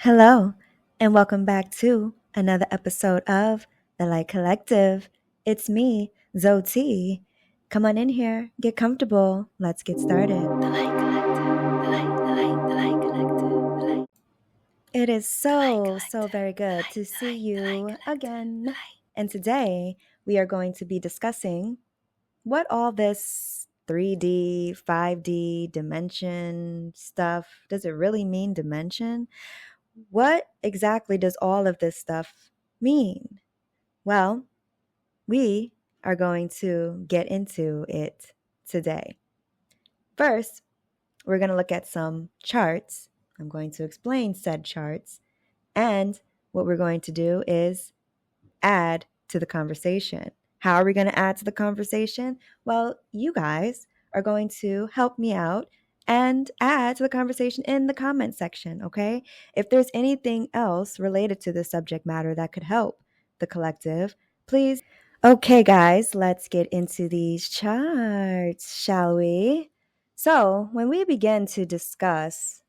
Hello, and welcome back to another episode of The Light Collective. It's me, Zoti. Come on in here, get comfortable. Let's get started. The Light Collective. The Light Collective. The Light. It is so very good to see you again. And today we are going to be discussing what all this 3D, 5D, dimension stuff, does it really mean dimension? What exactly does all of this stuff mean? Well, we are going to get into it today. First, we're going to look at some charts. I'm going to explain said charts. And what we're going to do is add to the conversation. How are we going to add to the conversation? Well, you guys are going to help me out and add to the conversation in the comment section, okay? If there's anything else related to the subject matter that could help the collective, please. Okay, guys, let's get into these charts, shall we? So, when we begin to discuss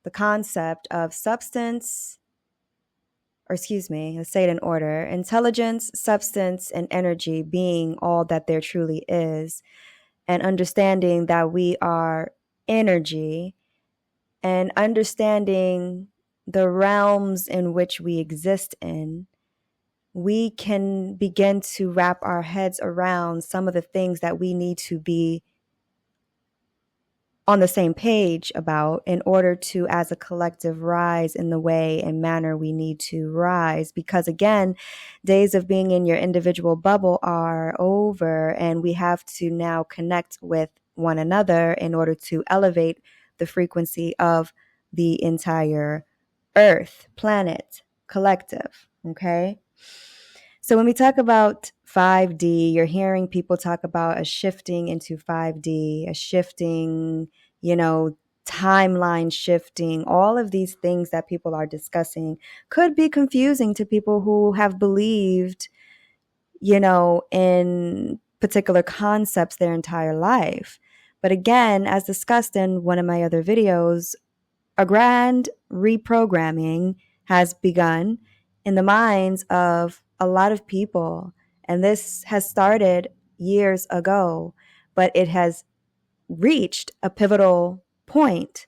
the concept of substance, let's say it in order: intelligence, substance, and energy being all that there truly is, and understanding that we are energy, and understanding the realms in which we exist in, we can begin to wrap our heads around some of the things that we need to be on the same page about in order to, as a collective, rise in the way and manner we need to rise. Because again, days of being in your individual bubble are over, and we have to now connect with one another in order to elevate the frequency of the entire earth, planet, collective. Okay. So when we talk about 5D, you're hearing people talk about a shifting into 5D, a shifting, timeline shifting. All of these things that people are discussing could be confusing to people who have believed, in particular concepts their entire life. But again, as discussed in one of my other videos, a grand reprogramming has begun in the minds of a lot of people. And this has started years ago, but it has reached a pivotal point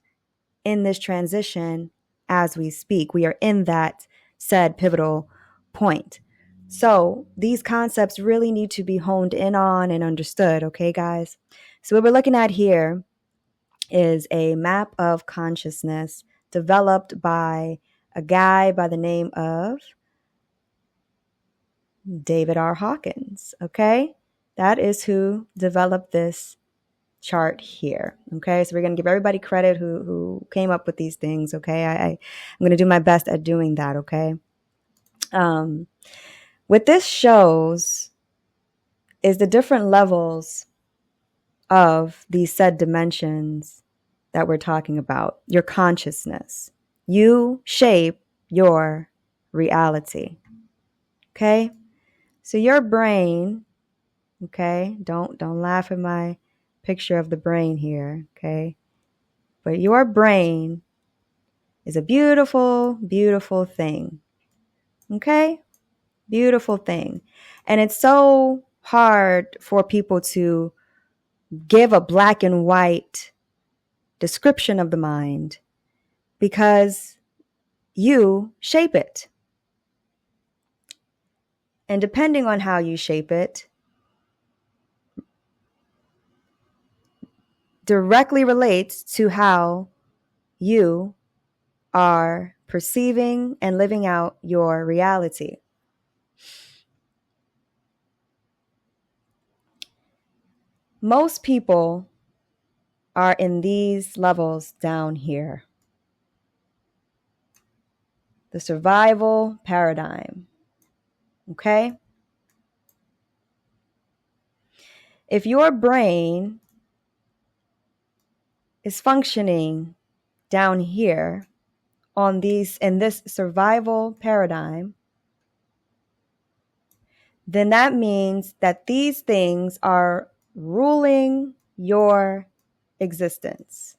in this transition as we speak. We are in that said pivotal point. So these concepts really need to be honed in on and understood, okay, guys? So what we're looking at here is a map of consciousness developed by a guy by the name of David R. Hawkins, okay? That is who developed this chart here, okay? So we're going to give everybody credit who came up with these things, okay? I'm going to do my best at doing that, okay? What this shows is the different levels of these said dimensions that we're talking about. Your consciousness. You shape your reality. Okay? So your brain, okay? Don't laugh at my picture of the brain here, okay? But your brain is a beautiful, beautiful thing. Okay? Beautiful thing. And it's so hard for people to give a black and white description of the mind because you shape it. And depending on how you shape it, directly relates to how you are perceiving and living out your reality. Most people are in these levels down here. The survival paradigm. Okay? If your brain is functioning down here in this survival paradigm, then that means that these things are ruling your existence.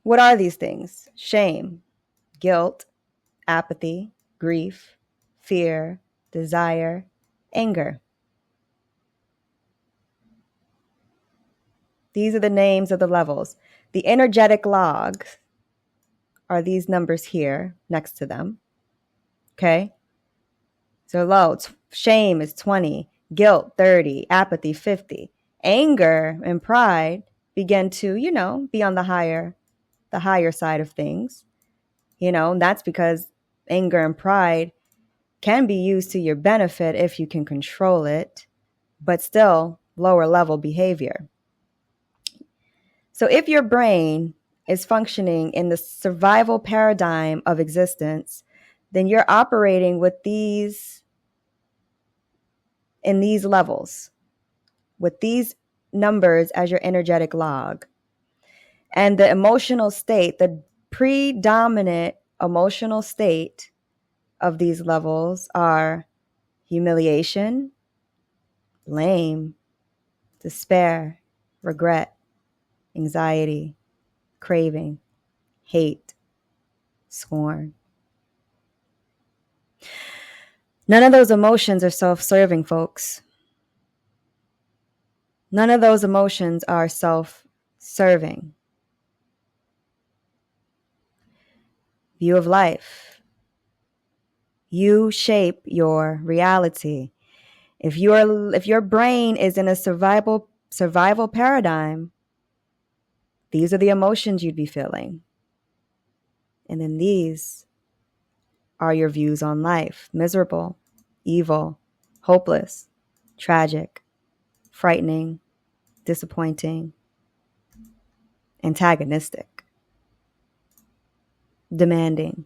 What are these things? Shame, guilt, apathy, grief, fear, desire, anger. These are the names of the levels. The energetic logs are these numbers here next to them. Okay? So low, shame is 20, guilt 30, apathy 50. Anger and pride begin to, be on the higher side of things. And that's because anger and pride can be used to your benefit if you can control it, but still lower level behavior. So if your brain is functioning in the survival paradigm of existence, then you're operating with in these levels, with these numbers as your energetic log. And the emotional state, the predominant emotional state of these levels are humiliation, blame, despair, regret, anxiety, craving, hate, scorn. None of those emotions are self-serving, folks. None of those emotions are self-serving. View of life. You shape your reality. If your brain is in a survival paradigm, these are the emotions you'd be feeling. And then these are your views on life: miserable, evil, hopeless, tragic, frightening, disappointing, antagonistic, demanding.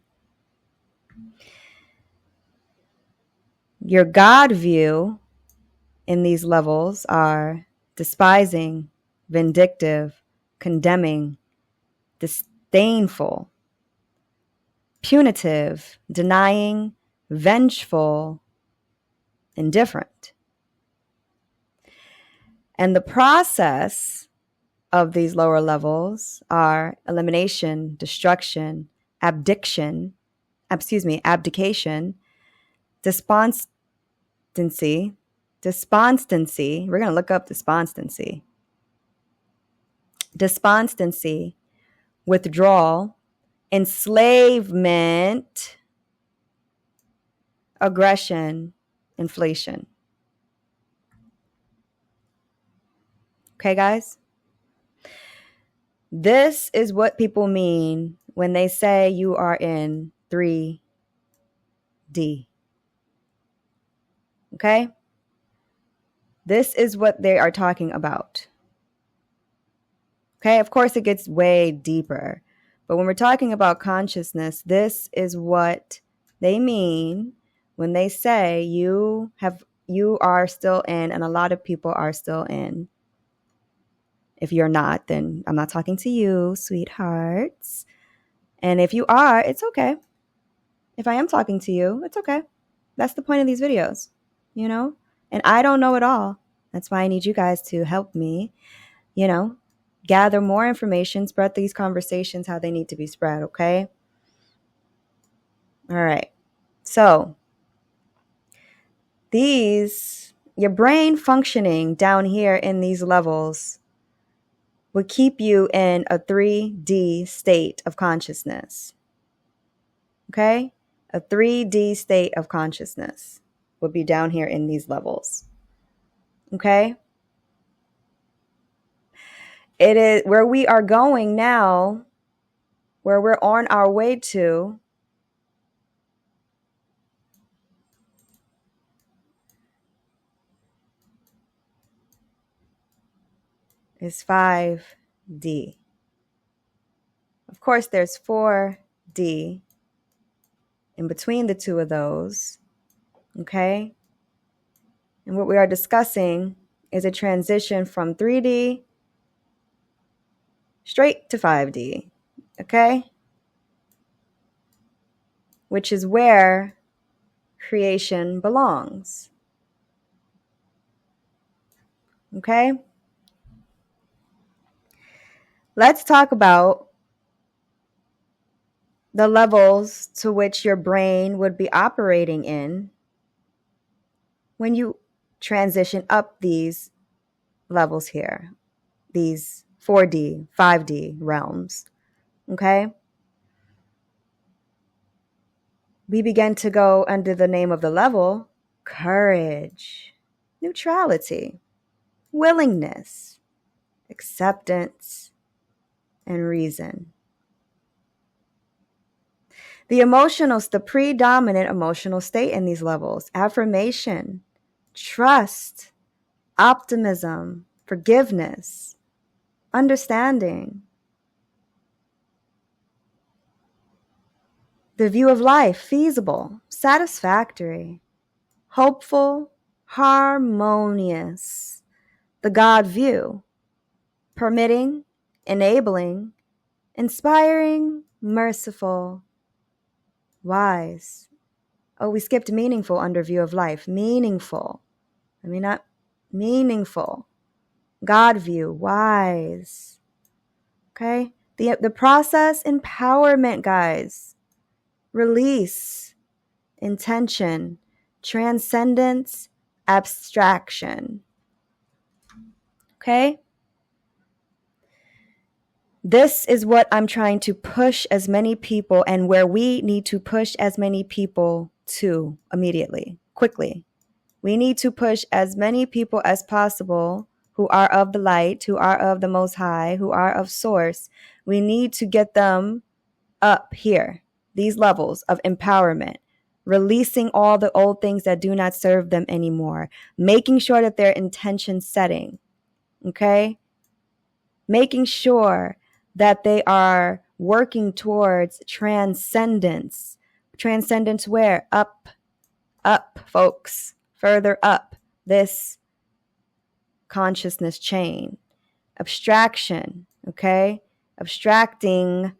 Your God view in these levels are despising, vindictive, condemning, disdainful, punitive, denying, vengeful, indifferent. And the process of these lower levels are elimination, destruction, abdication, despondency. We're going to look up despondency. Despondency, withdrawal, enslavement, aggression, inflation. Okay, guys? This is what people mean when they say you are in 3D. Okay? This is what they are talking about. Okay? Of course, it gets way deeper. But when we're talking about consciousness, this is what they mean when they say you are still in, and a lot of people are still in. If you're not, then I'm not talking to you, sweethearts. And if you are, it's okay. If I am talking to you, it's okay. That's the point of these videos, And I don't know it all. That's why I need you guys to help me, gather more information, spread these conversations how they need to be spread, okay? All right. So your brain functioning down here in these levels would keep you in a 3D state of consciousness. Okay? A 3D state of consciousness would be down here in these levels. Okay? It is where we are going now, where we're on our way to, is 5D. Of course, there's 4D in between the two of those. Okay? And what we are discussing is a transition from 3D straight to 5D. Okay? Which is where creation belongs. Okay? Let's talk about the levels to which your brain would be operating in when you transition up these levels here, these 4D, 5D realms. Okay? We begin to go under the name of the level courage, neutrality, willingness, acceptance, and reason. The predominant emotional state in these levels: affirmation, trust, optimism, forgiveness, understanding. The view of life: feasible, satisfactory, hopeful, harmonious. The God view: permitting, enabling, inspiring, merciful, wise. Oh, we skipped meaningful under view of life. Meaningful. Not meaningful. God view, wise. Okay? The process: empowerment, guys. Release, intention, transcendence, abstraction. Okay? This is what I'm trying to push as many people, and where we need to push as many people to immediately, quickly. We need to push as many people as possible who are of the light, who are of the Most High, who are of Source. We need to get them up here, these levels of empowerment, releasing all the old things that do not serve them anymore, making sure that they're intention setting, okay? Making sure that they are working towards transcendence. Transcendence where? Up, folks, further up this consciousness chain. Abstraction, okay? Abstracting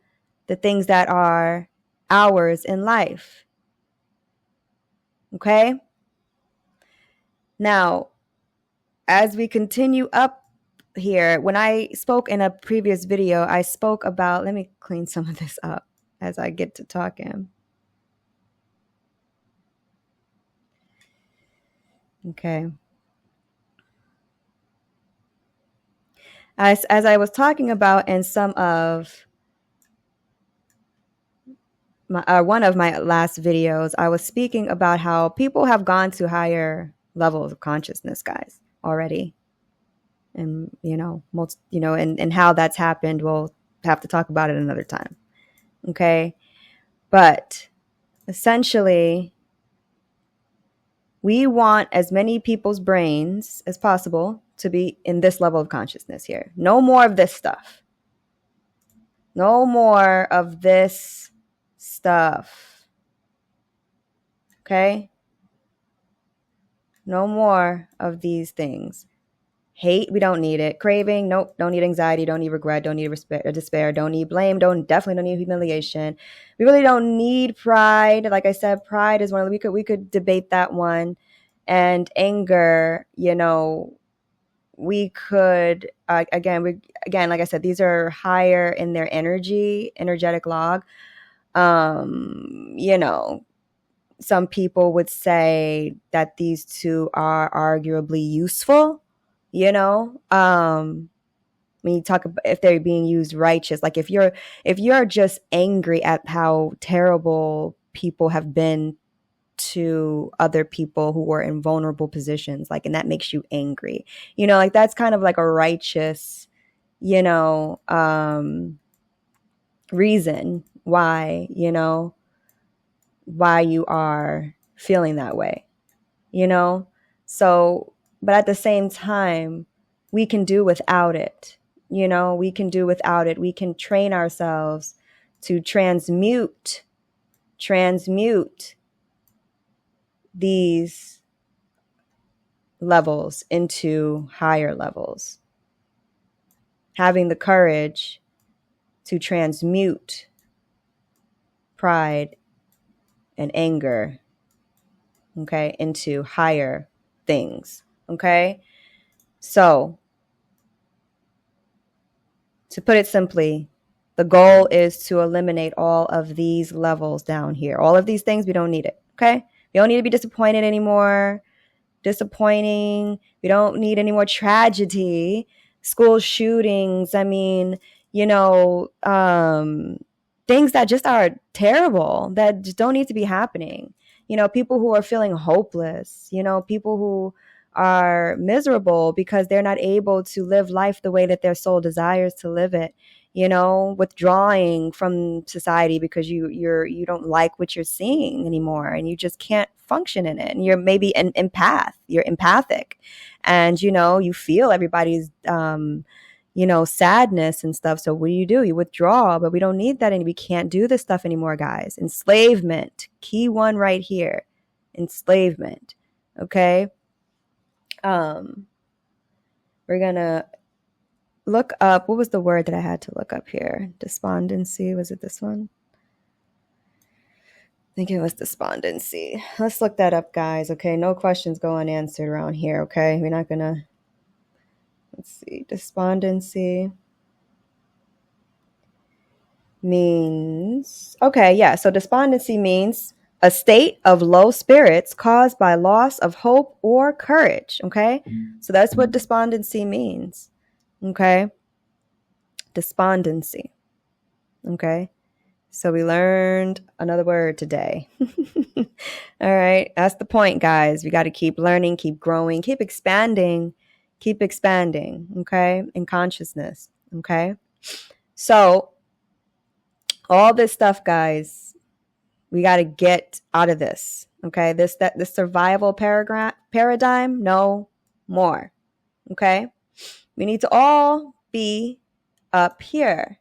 the things that are ours in life. Okay? Now, as we continue up here, when I spoke in a previous video, I spoke about, let me clean some of this up as I get to talking. Okay. As I was talking about in some of one of my last videos, I was speaking about how people have gone to higher levels of consciousness, guys, already. And, and how that's happened, we'll have to talk about it another time. Okay. But essentially, we want as many people's brains as possible to be in this level of consciousness here. No more of this stuff. No more of this stuff. Okay? No more of these things. Hate, we don't need it. Craving, nope, don't need anxiety, don't need regret, don't need despair, don't need blame, definitely don't need humiliation. We really don't need pride. Like I said, pride is one of the, we could debate that one. And anger, we could again, like I said, these are higher in their energetic log. Some people would say that these two are arguably useful. When you talk about if they're being used righteous, like if you're just angry at how terrible people have been to other people who were in vulnerable positions, like, and that makes you angry, like that's kind of like a righteous, reason why, why you are feeling that way, so, but at the same time, we can do without it. We can do without it. We can train ourselves to transmute these levels into higher levels. Having the courage to transmute pride and anger, okay, into higher things, okay? So, to put it simply, The goal is to eliminate all of these levels down here. All of these things, we don't need it, okay? We don't need to be disappointed anymore. Disappointing. We don't need any more tragedy. School shootings. I mean, things that just are terrible, that just don't need to be happening. People who are feeling hopeless, people who are miserable because they're not able to live life the way that their soul desires to live it, withdrawing from society because you don't like what you're seeing anymore, and you just can't function in it, and you're maybe an empath, you're empathic, and you feel everybody's sadness and stuff. So what do? You withdraw, but we don't need that, and we can't do this stuff anymore, guys. Enslavement, key one right here. Enslavement. Okay. We're gonna look up, what was the word that I had to look up here? Despondency. Was it this one? I think it was despondency. Let's look that up, guys. Okay. No questions go unanswered around here. Okay. We're not gonna, let's see. Despondency means, okay, yeah. So despondency means a state of low spirits caused by loss of hope or courage. Okay. So that's what despondency means. Okay. Despondency. Okay. So we learned another word today. All right. That's the point, guys. We got to keep learning, keep growing, keep expanding. Okay. In consciousness. Okay. So all this stuff, guys, we got to get out of this. Okay. This survival paradigm, no more. Okay. We need to all be up here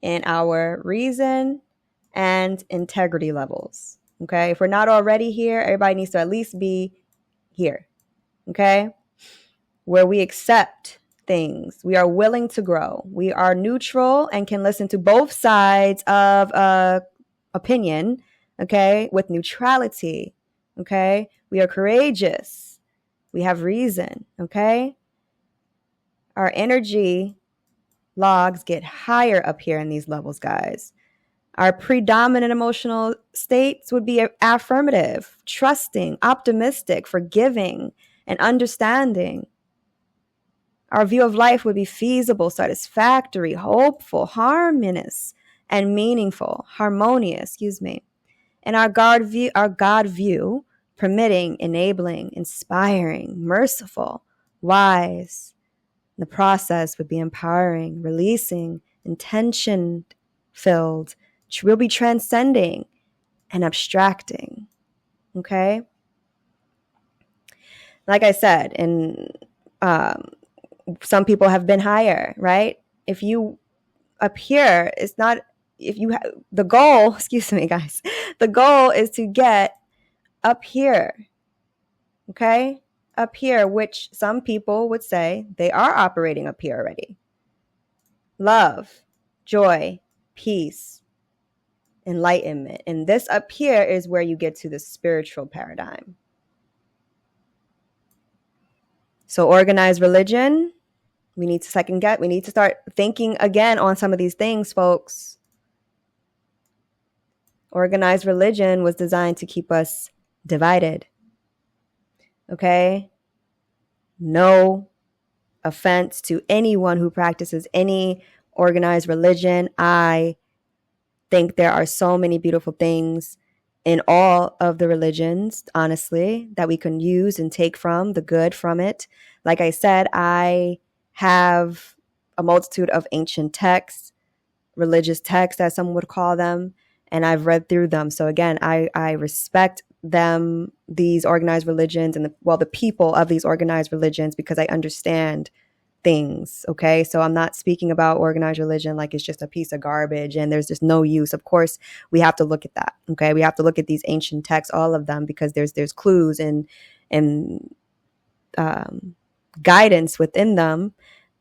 in our reason and integrity levels. Okay. If we're not already here, everybody needs to at least be here. Okay. Where we accept things. We are willing to grow. We are neutral and can listen to both sides of opinion. Okay. With neutrality. Okay. We are courageous. We have reason. Okay. Our energy logs get higher up here in these levels, guys. Our predominant emotional states would be affirmative, trusting, optimistic, forgiving, and understanding. Our view of life would be feasible, satisfactory, hopeful, harmonious, and meaningful. Harmonious, And our God view, permitting, enabling, inspiring, merciful, wise. The process would be empowering, releasing, intention-filled. We'll be transcending and abstracting. Okay? Like I said, and some people have been higher, right? If you up here, it's not, the goal, excuse me, guys, the goal is to get up here. Okay? Up here, which some people would say they are operating up here already. Love, joy, peace, enlightenment. And this up here is where you get to the spiritual paradigm. So organized religion, we need to we need to start thinking again on some of these things, folks. Organized religion was designed to keep us divided. Okay? No offense to anyone who practices any organized religion. I think there are so many beautiful things in all of the religions, honestly, that we can use and take from the good from it. Like I said, I have a multitude of ancient texts, religious texts, as some would call them, and I've read through them. So again, I respect them, these organized religions, and the people of these organized religions, because I understand things. Okay. So I'm not speaking about organized religion like it's just a piece of garbage and there's just no use. Of course, we have to look at that. Okay. We have to look at these ancient texts, all of them, because there's clues and guidance within them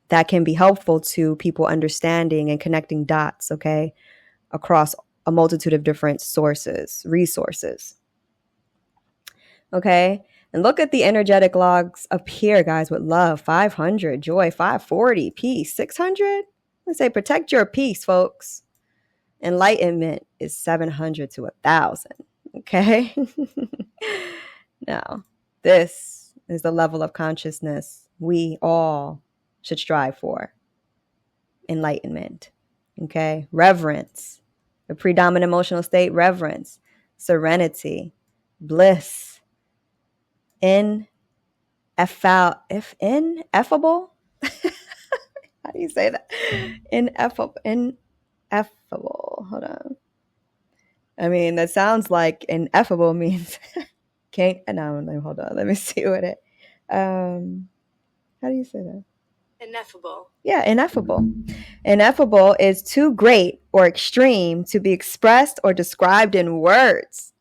that can be helpful to people understanding and connecting dots. Okay. Across a multitude of different resources. Okay. And look at the energetic logs up here, guys, with love, 500, joy, 540, peace, 600. Let's say protect your peace, folks. Enlightenment is 700 to 1,000. Okay? Now, this is the level of consciousness we all should strive for. Enlightenment. Okay? Reverence. The predominant emotional state, reverence. Serenity. Bliss. Ineffable. How do you say that? Ineffable. Hold on. I mean, that sounds like ineffable means can't. No, hold on. Let me see what it. How do you say that? Ineffable. Yeah, ineffable. Ineffable is too great or extreme to be expressed or described in words.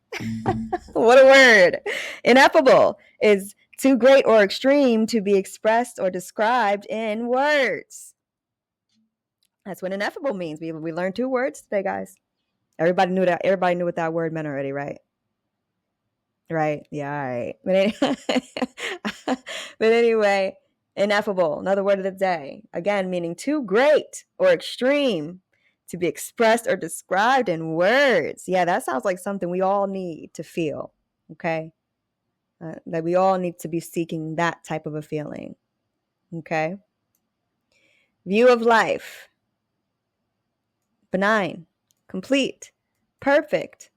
What a word. Ineffable is too great or extreme to be expressed or described in words. That's what ineffable means. We learned 2 words today, guys. Everybody knew that. Everybody knew what that word meant already, right? Right. Yeah. All right. But anyway, ineffable. Another word of the day. Again, meaning too great or extreme to be expressed or described in words. Yeah, that sounds like something we all need to feel. Okay. That we all need to be seeking that type of a feeling. Okay. View of life. Benign. Complete. Perfect.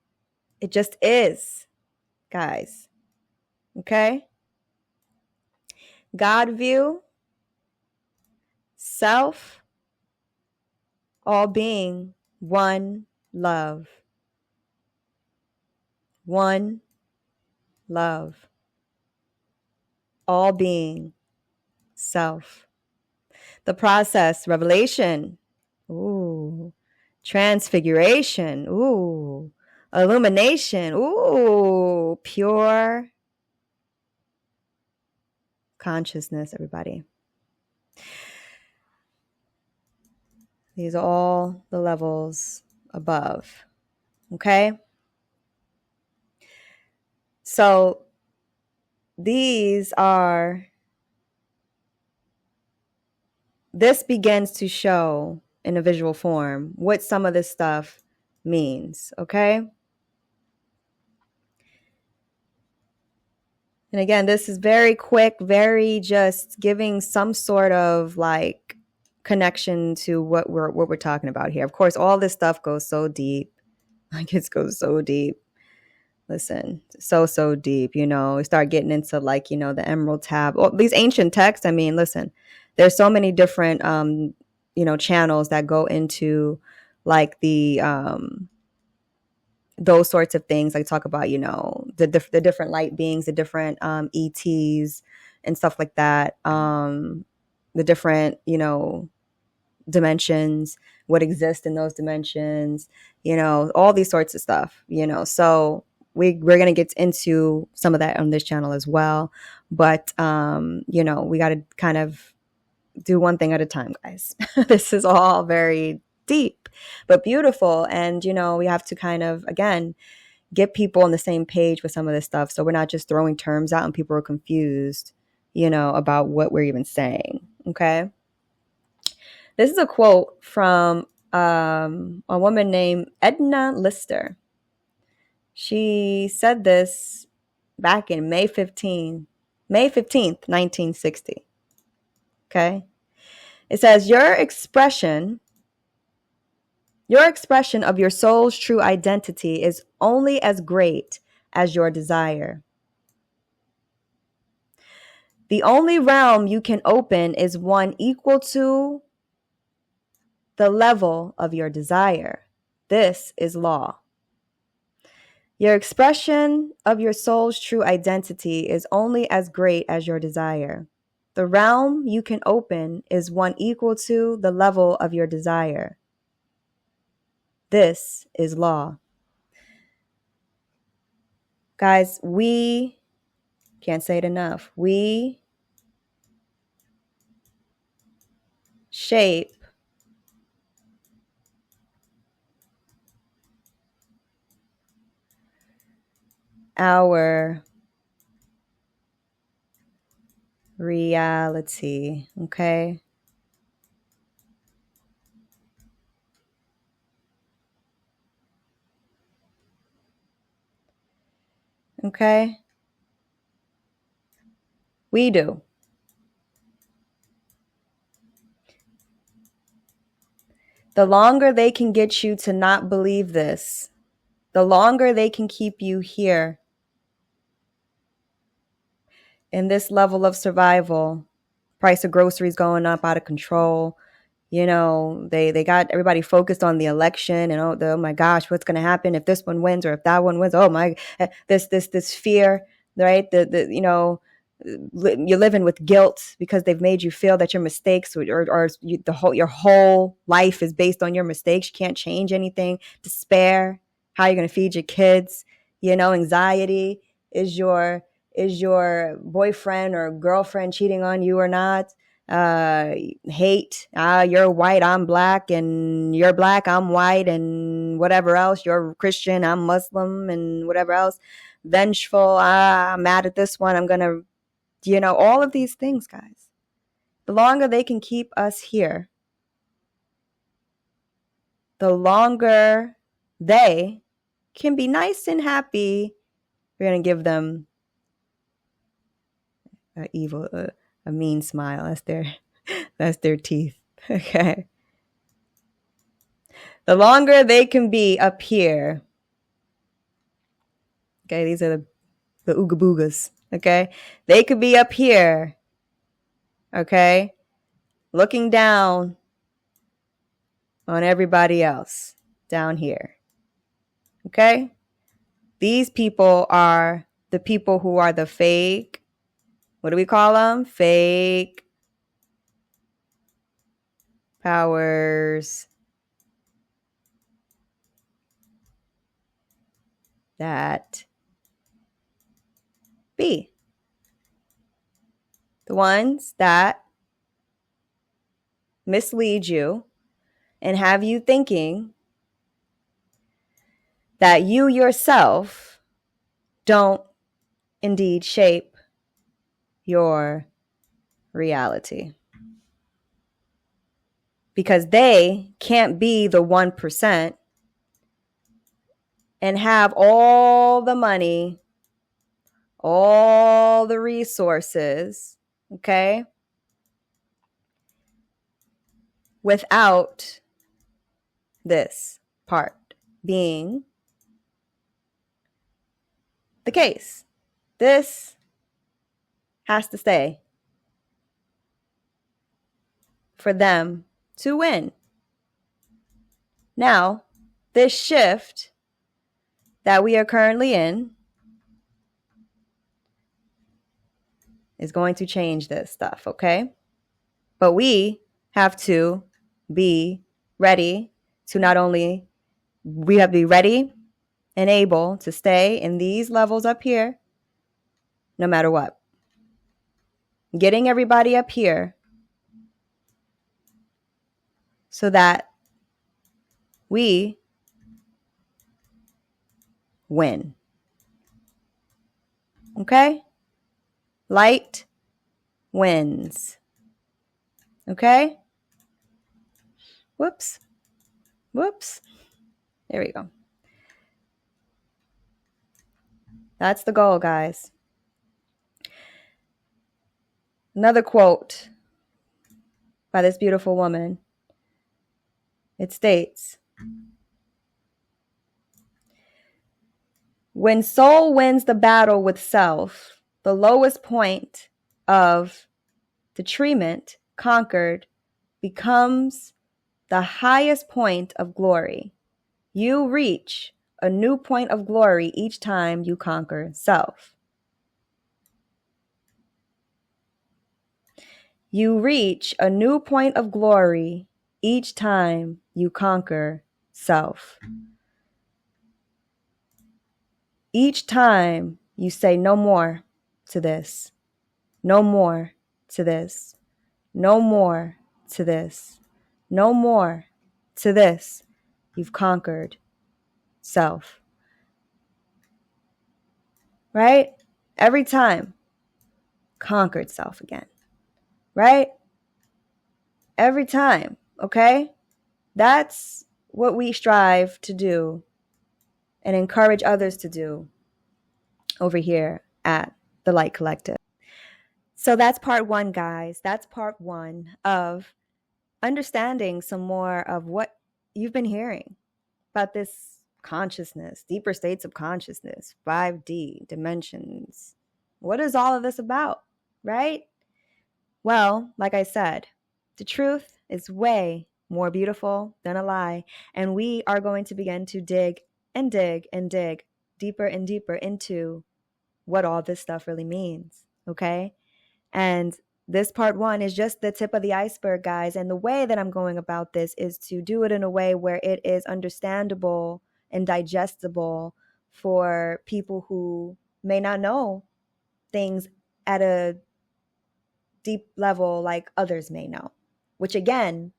It just is, guys. Okay. God view. Self. All being. One love. One love. All being. Self. The process. Revelation. Ooh. Transfiguration. Ooh. Illumination. Ooh. Pure consciousness, everybody. These are all the levels above. Okay? So this begins to show in a visual form what some of this stuff means. Okay? And again, this is very quick, very just giving some sort of like connection to what we're talking about here. Of course, all this stuff goes so deep. Like it goes so deep. Listen, so deep, we start getting into like, the Emerald Tab, these ancient texts. I mean, listen, there's so many different, channels that go into like the, those sorts of things. Like talk about, the different light beings, the different, ETs and stuff like that. The different, dimensions, what exists in those dimensions, all these sorts of stuff, so we're going to get into some of that on this channel as well. But, we got to kind of do one thing at a time, guys. This is all very deep, but beautiful. And, we have to kind of, again, get people on the same page with some of this stuff. So we're not just throwing terms out and people are confused, about what we're even saying. Okay. This is a quote from a woman named Edna Lister. She said this back in May 15th, 1960. Okay. It says, your expression of your soul's true identity is only as great as your desire. The only realm you can open is one equal to the level of your desire. This is law. Your expression of your soul's true identity is only as great as your desire. The realm you can open is one equal to the level of your desire. This is law. Guys, we can't say it enough. We shape our reality, okay? Okay? We do. The longer they can get you to not believe this, the longer they can keep you here in this level of survival. Price of groceries going up out of control. They got everybody focused on the election and oh my gosh, what's going to happen if this one wins or if that one wins? Oh my, this fear, right? You're living with guilt because they've made you feel that your mistakes your whole life is based on your mistakes. You can't change anything. Despair. How are you going to feed your kids? Anxiety. Is your boyfriend or girlfriend cheating on you or not? Hate. You're white, I'm black, and you're black, I'm white, and whatever else. You're Christian, I'm Muslim, and whatever else. Vengeful. I'm mad at this one. I'm gonna, all of these things, guys. The longer they can keep us here, the longer they can be nice and happy. We're gonna give them a mean smile. That's their teeth. Okay. The longer they can be up here. Okay, these are the ooga boogas. Okay. They could be up here. Okay. Looking down on everybody else down here. Okay. These people are the people who are the fake. What do we call them? Fake powers that be. The ones that mislead you and have you thinking that you yourself don't indeed shape your reality. Because they can't be the 1% and have all the money, all the resources, okay, without this part being the case. This has to stay for them to win. Now, this shift that we are currently in is going to change this stuff, okay? But we have to be ready to we have to be ready and able to stay in these levels up here no matter what. Getting everybody up here so that we win. Okay? Light wins. Okay? Whoops. There we go. That's the goal, guys. Another quote by this beautiful woman. It states, when soul wins the battle with self, the lowest point of detriment conquered becomes the highest point of glory. You reach a new point of glory each time you conquer self. You reach a new point of glory each time you conquer self. Each time you say no more to this, no more to this, no more to this, no more to this, you've conquered self. Right? Every time, conquered self again. Right? Every time, okay? That's what we strive to do and encourage others to do over here at the Light Collective. So that's part one, guys. That's part one of understanding some more of what you've been hearing about this consciousness, deeper states of consciousness, 5D dimensions. What is all of this about, right? Well, like I said, the truth is way more beautiful than a lie. And we are going to begin to dig and dig and dig deeper and deeper into what all this stuff really means. Okay. And this part one is just the tip of the iceberg, guys. And the way that I'm going about this is to do it in a way where it is understandable and digestible for people who may not know things at a deep level like others may know, which again,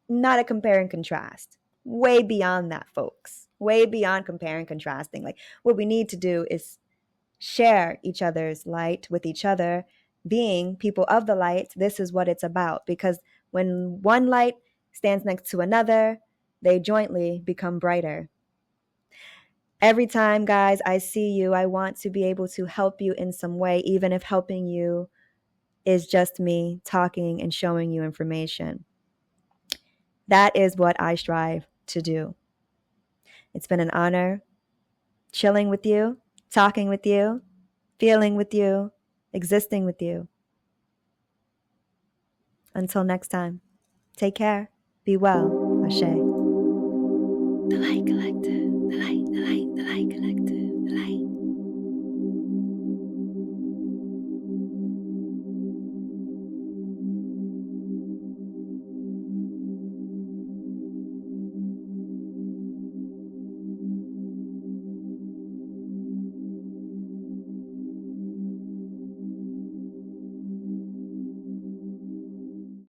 not a compare and contrast. Way beyond that, folks. Way beyond compare and contrasting. Like, what we need to do is share each other's light with each other. Being people of the light, this is what it's about. Because when one light stands next to another, they jointly become brighter. Every time, guys, I see you, I want to be able to help you in some way, even if helping you is just me talking and showing you information. That is what I strive to do. It's been an honor chilling with you, talking with you, feeling with you, existing with you. Until next time, take care, be well, Ashe.